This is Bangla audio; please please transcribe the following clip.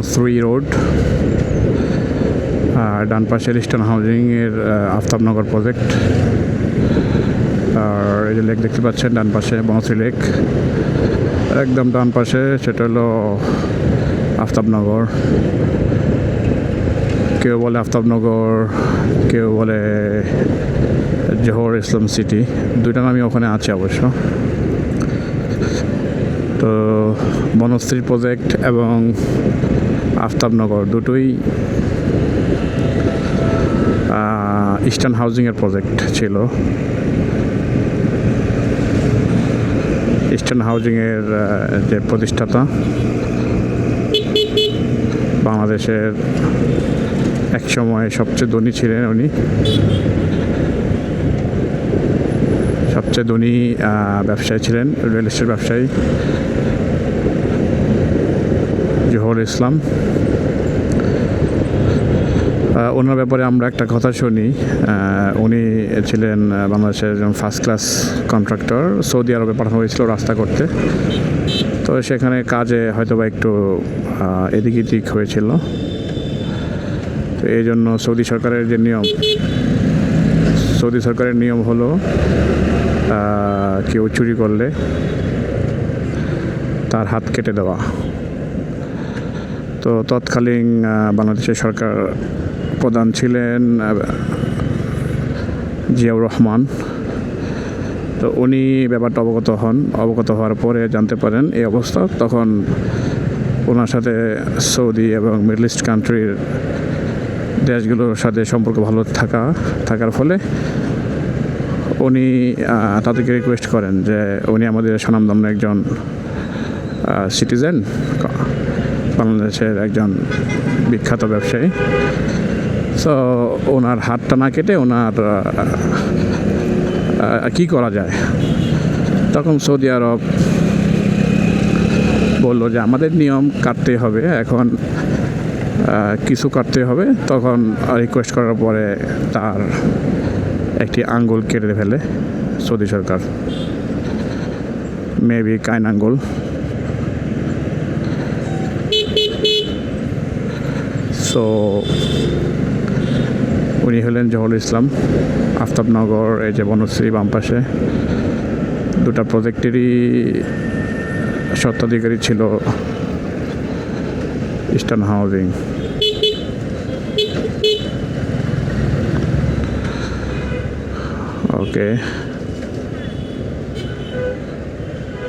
বনশ্রী রোড, আর ডান পাশে ইস্টার্ন হাউজিংয়ের আফতাবনগর প্রজেক্ট। আর এই যে লেক দেখতে পাচ্ছেন ডান পাশে, বনশ্রী লেক একদম ডান পাশে, সেটা হলো আফতাবনগর। কেউ বলে আফতাবনগর, কেউ বলে জোহর ইসলাম সিটি, দুইটা নামই ওখানে আছে অবশ্য। তো বনশ্রী প্রজেক্ট এবং আফতাবনগর দুটোই ইস্টার্ন হাউজিংয়ের প্রজেক্ট ছিল। ইস্টার্ন হাউজিংয়ের যে প্রতিষ্ঠাতা, বাংলাদেশের একসময় সবচেয়ে ধনী ছিলেন উনি, সবচেয়ে ধনী ব্যবসায়ী ছিলেন, রিয়েল এস্টেট ব্যবসায়ী জোহর ইসলাম। ওনার ব্যাপারে আমরা একটা কথা শুনি, উনি ছিলেন বাংলাদেশের একজন ফার্স্ট ক্লাস কন্ট্রাক্টর, সৌদি আরবে পাঠানো হয়েছিল রাস্তা করতে। তো সেখানে কাজে হয়তোবা একটু এদিক এদিক হয়েছিল। তো এই জন্য সৌদি সরকারের নিয়ম হলো কেউ চুরি করলে তার হাত কেটে দেওয়া। তো তৎকালীন বাংলাদেশের সরকার প্রধান ছিলেন জিয়াউর রহমান। তো উনি ব্যাপারটা অবগত হওয়ার পরে জানতে পারেন এই অবস্থা। তখন ওনার সাথে সৌদি এবং মিডল ইস্ট কান্ট্রির দেশগুলোর সাথে সম্পর্ক ভালো থাকার ফলে উনি তাদেরকে রিকোয়েস্ট করেন যে উনি আমাদের স্বনামধন্য একজন সিটিজেন, বাংলাদেশের একজন বিখ্যাত ব্যবসায়ী। সো ওনার হাতটা না কেটে ওনার কী করা যায়? তখন সৌদি আরব বলল যে আমাদের নিয়ম কাটতে হবে, এখন কিছু কাটতে হবে। তখন রিকোয়েস্ট করার পরে তার একটি আঙ্গুল কেটে ফেলে সৌদি সরকার, মেবি কাইন আঙ্গুল। সো উনি হলেন জোহর ইসলাম। আফতাবনগর, এই যে বনশ্রী বাম পাশে, দুটা প্রজেক্টেরই স্বত্বাধিকারী ছিল ইস্টার্ন হাউজিং। ওকে।